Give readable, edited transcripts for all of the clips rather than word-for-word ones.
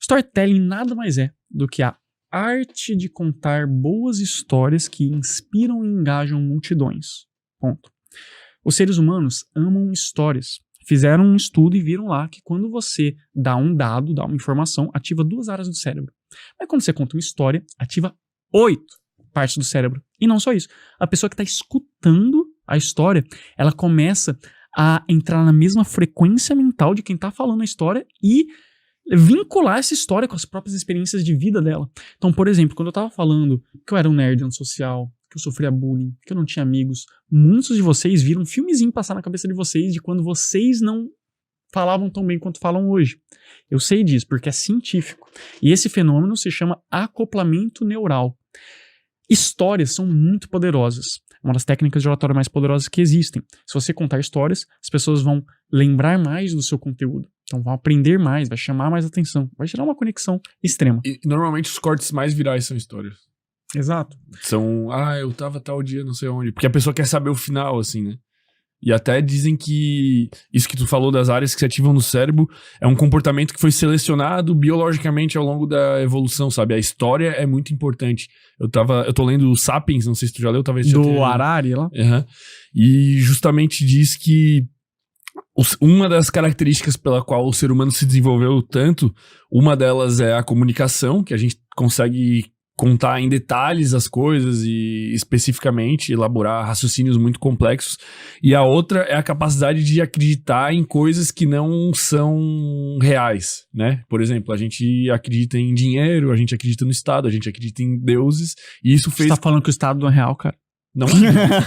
Storytelling nada mais é do que a arte de contar boas histórias que inspiram e engajam multidões. Ponto. Os seres humanos amam histórias. Fizeram um estudo e viram lá que quando você dá um dado, dá uma informação, ativa 2 áreas do cérebro. Mas quando você conta uma história, ativa 8 partes do cérebro. E não só isso. A pessoa que está escutando a história, ela começa a entrar na mesma frequência mental de quem está falando a história e vincular essa história com as próprias experiências de vida dela. Então, por exemplo, quando eu estava falando que eu era um nerd antissocial, que eu sofria bullying, que eu não tinha amigos, muitos de vocês viram um filmezinho passar na cabeça de vocês de quando vocês não falavam tão bem quanto falam hoje. Eu sei disso porque é científico. E esse fenômeno se chama acoplamento neural. Histórias são muito poderosas. É uma das técnicas de oratória mais poderosas que existem. Se você contar histórias, as pessoas vão lembrar mais do seu conteúdo. Então vão aprender mais, vai chamar mais atenção, vai gerar uma conexão extrema. E normalmente os cortes mais virais são histórias. Exato. São, eu tava tal dia, não sei onde. Porque a pessoa quer saber o final, assim, né? E até dizem que isso que tu falou das áreas que se ativam no cérebro é um comportamento que foi selecionado biologicamente ao longo da evolução, sabe? A história é muito importante. Eu tô lendo o Sapiens, não sei se tu já leu, talvez já do Harari lá. Uhum. E justamente diz que uma das características pela qual o ser humano se desenvolveu tanto, uma delas é a comunicação, que a gente consegue contar em detalhes as coisas e especificamente elaborar raciocínios muito complexos. E a outra é a capacidade de acreditar em coisas que não são reais, né? Por exemplo, a gente acredita em dinheiro, a gente acredita no Estado, a gente acredita em deuses, e isso fez... Você tá falando que o Estado não é real, cara? Não,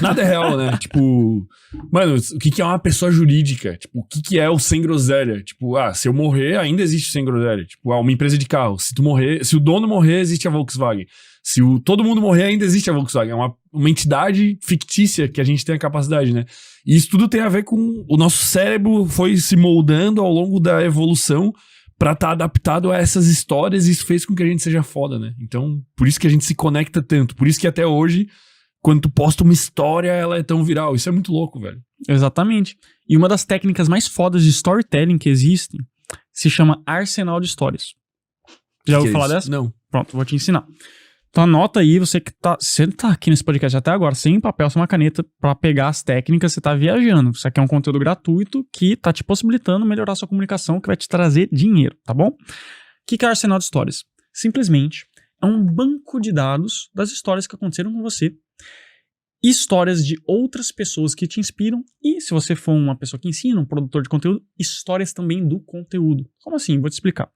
nada é real, né? Tipo, mano, o que é uma pessoa jurídica? Tipo, o que é o sem groselha? Tipo, se eu morrer, ainda existe o sem groselha. Tipo, uma empresa de carro. Se o dono morrer, existe a Volkswagen. Se todo mundo morrer, ainda existe a Volkswagen. É uma entidade fictícia que a gente tem a capacidade, né? E isso tudo tem a ver com o nosso cérebro foi se moldando ao longo da evolução pra estar adaptado a essas histórias, e isso fez com que a gente seja foda, né? Então, por isso que a gente se conecta tanto. Por isso que até hoje, quando tu posta uma história, ela é tão viral. Isso é muito louco, velho. Exatamente. E uma das técnicas mais fodas de storytelling que existem se chama arsenal de histórias. Já ouviu falar dessa? Não. Pronto, vou te ensinar. Então anota aí, você tá aqui nesse podcast até agora, sem papel, sem uma caneta, pra pegar as técnicas, você tá viajando. Isso aqui é um conteúdo gratuito que tá te possibilitando melhorar sua comunicação, que vai te trazer dinheiro, tá bom? O que é arsenal de histórias? Simplesmente é um banco de dados das histórias que aconteceram com você, histórias de outras pessoas que te inspiram, e se você for uma pessoa que ensina, um produtor de conteúdo, histórias também do conteúdo. Como assim? Vou te explicar.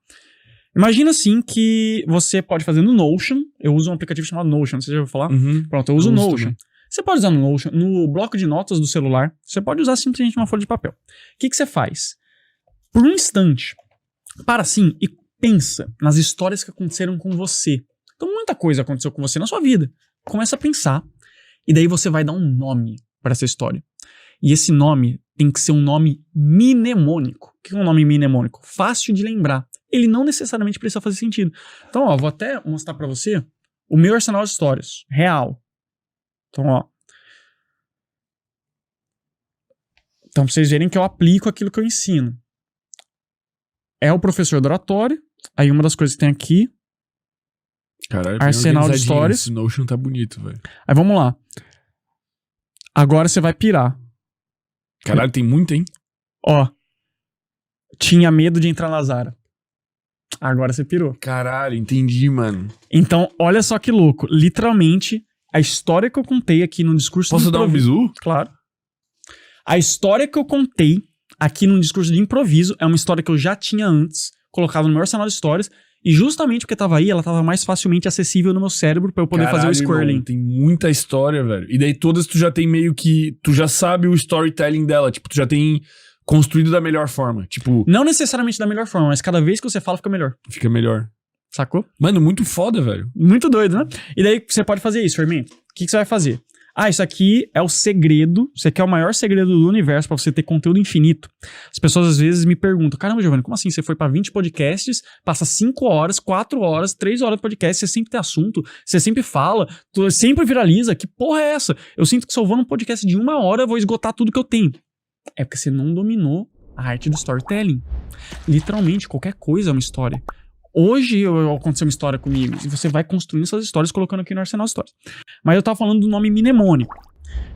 Imagina assim que você pode fazer no Notion. Eu uso um aplicativo chamado Notion, você já ouviu falar? Uhum. Pronto, eu uso o Notion. Também. Você pode usar no Notion, no bloco de notas do celular, você pode usar simplesmente uma folha de papel. O que você faz? Por um instante, para assim e pensa nas histórias que aconteceram com você. Então muita coisa aconteceu com você na sua vida. Começa a pensar, e daí você vai dar um nome para essa história. E esse nome tem que ser um nome mnemônico. O que é um nome mnemônico? Fácil de lembrar. Ele não necessariamente precisa fazer sentido. Então, vou até mostrar para você o meu arsenal de histórias. Real. Então, Então, pra vocês verem que eu aplico aquilo que eu ensino. É o professor do oratório. Aí uma das coisas que tem aqui, Caralho, arsenal de histórias. Esse Notion tá bonito, velho. Aí vamos lá. Agora você vai pirar. Caralho, tem muito, hein? Tinha medo de entrar na Zara. Agora você pirou. Caralho, entendi, mano. Então, olha só que louco. Literalmente, a história que eu contei aqui no discurso Posso dar um bisu? Claro. A história que eu contei aqui no discurso de improviso é uma história que eu já tinha antes, colocado no meu arsenal de histórias, e justamente porque tava aí, ela tava mais facilmente acessível no meu cérebro pra eu poder fazer o squirreling. Irmão, tem muita história, velho. E daí todas tu já tem meio que... Tu já sabe o storytelling dela. Tipo, tu já tem construído da melhor forma. Tipo... Não necessariamente da melhor forma, mas cada vez que você fala, fica melhor. Fica melhor. Sacou? Mano, muito foda, velho. Muito doido, né? E daí você pode fazer isso, Fermento. O que você vai fazer? Isso aqui é o segredo. Isso aqui é o maior segredo do universo pra você ter conteúdo infinito. As pessoas às vezes me perguntam: caramba, Giovanni, como assim? Você foi pra 20 podcasts, passa 5 horas, 4 horas, 3 horas de podcast, você sempre tem assunto, você sempre fala, tu sempre viraliza. Que porra é essa? Eu sinto que se eu vou num podcast de 1 hora, eu vou esgotar tudo que eu tenho. É porque você não dominou a arte do storytelling. Literalmente, qualquer coisa é uma história. Hoje aconteceu uma história comigo, e você vai construindo essas histórias colocando aqui no Arsenal Stories. Mas eu tava falando do nome mnemônico.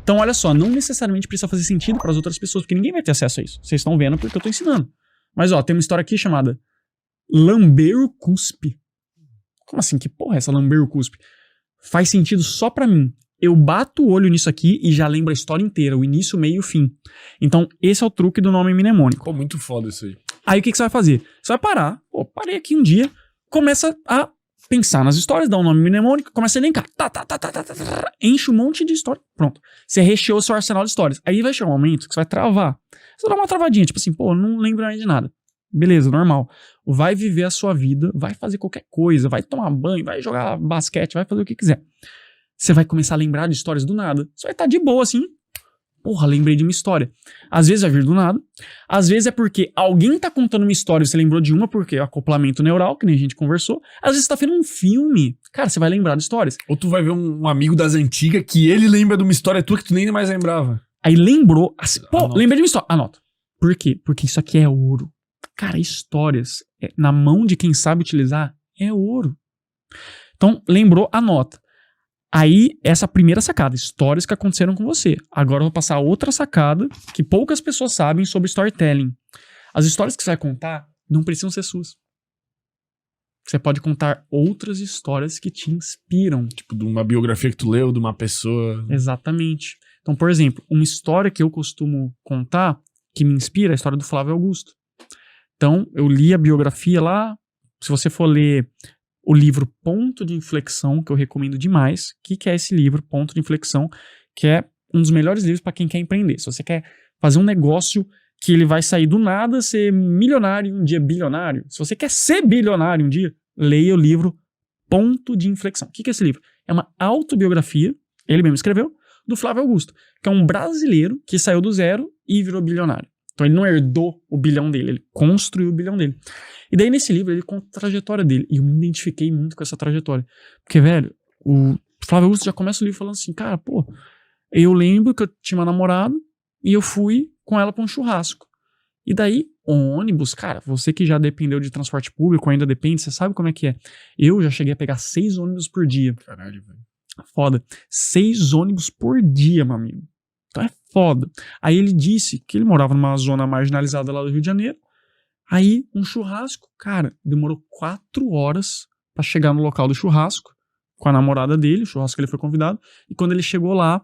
Então, olha só, não necessariamente precisa fazer sentido para as outras pessoas, porque ninguém vai ter acesso a isso. Vocês estão vendo porque eu tô ensinando. Mas, ó, tem uma história aqui chamada Lamber Cuspe. Como assim? Que porra é essa Lamber Cuspe? Faz sentido só pra mim. Eu bato o olho nisso aqui e já lembro a história inteira, o início, o meio e o fim. Então, esse é o truque do nome mnemônico. Pô, muito foda isso aí. Aí, o que você vai fazer? Você vai parar. Pô, parei aqui um dia, começa a pensar nas histórias, dá um nome mnemônico, começa a elencar. Enche um monte de história. Pronto. Você recheou o seu arsenal de histórias. Aí vai chegar um momento que você vai travar. Você dá uma travadinha, tipo assim, pô, não lembro mais de nada. Beleza, normal. Vai viver a sua vida, vai fazer qualquer coisa, vai tomar banho, vai jogar basquete, vai fazer o que quiser. Você vai começar a lembrar de histórias do nada. Você vai estar de boa assim. Porra, lembrei de uma história. Às vezes vai vir do nada. Às vezes é porque alguém tá contando uma história e você lembrou de uma porque é acoplamento neural, que nem a gente conversou. Às vezes você tá vendo um filme. Cara, você vai lembrar de histórias. Ou tu vai ver um amigo das antigas que ele lembra de uma história tua que tu nem mais lembrava. Aí lembrou. Assim, pô, lembrei de uma história. Anota. Por quê? Porque isso aqui é ouro. Cara, histórias na mão de quem sabe utilizar é ouro. Então, lembrou, anota. Aí, essa primeira sacada, histórias que aconteceram com você. Agora eu vou passar outra sacada que poucas pessoas sabem sobre storytelling. As histórias que você vai contar não precisam ser suas. Você pode contar outras histórias que te inspiram. Tipo, de uma biografia que tu leu, de uma pessoa. Exatamente. Então, por exemplo, uma história que eu costumo contar, que me inspira, é a história do Flávio Augusto. Então, eu li a biografia lá. Se você for ler o livro Ponto de Inflexão, que eu recomendo demais. O que é esse livro, Ponto de Inflexão? Que é um dos melhores livros para quem quer empreender. Se você quer fazer um negócio que ele vai sair do nada, ser milionário e um dia bilionário. Se você quer ser bilionário um dia, leia o livro Ponto de Inflexão. O que é esse livro? É uma autobiografia, ele mesmo escreveu, do Flávio Augusto, que é um brasileiro que saiu do zero e virou bilionário. Então ele não herdou o bilhão dele, ele construiu o bilhão dele. E daí nesse livro ele conta a trajetória dele. E eu me identifiquei muito com essa trajetória. Porque, velho, o Flávio Augusto já começa o livro falando assim, cara, pô, eu lembro que eu tinha uma namorada e eu fui com ela pra um churrasco. E daí, ônibus, cara, você que já dependeu de transporte público, ainda depende, você sabe como é que é. Eu já cheguei a pegar 6 ônibus por dia. Caralho, velho. Foda. 6 ônibus por dia, meu amigo. Então é foda. Aí ele disse que ele morava numa zona marginalizada lá do Rio de Janeiro. Aí, um churrasco, cara, demorou 4 horas pra chegar no local do churrasco com a namorada dele, o churrasco que ele foi convidado. E quando ele chegou lá,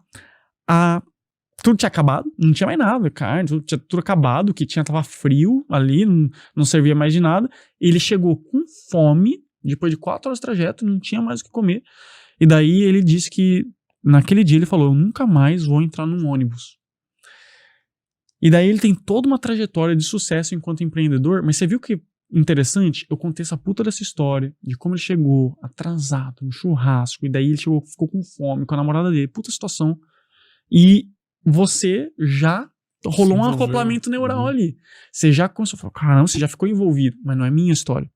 tudo tinha acabado, não tinha mais nada, carne, tudo tinha tudo acabado, o que tinha tava frio ali, não servia mais de nada. Ele chegou com fome, depois de 4 horas de trajeto, não tinha mais o que comer. E daí ele disse que, naquele dia ele falou, eu nunca mais vou entrar num ônibus. E daí ele tem toda uma trajetória de sucesso enquanto empreendedor, mas você viu que interessante? Eu contei essa puta dessa história, de como ele chegou atrasado no churrasco, e daí ele ficou com fome, com a namorada dele, puta situação. E você já rolou um acoplamento neural ali. Você já começou a falar, caramba, você já ficou envolvido, mas não é minha história.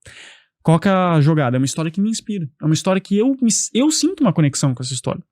Qual que é a jogada? É uma história que me inspira. É uma história que eu sinto uma conexão com essa história.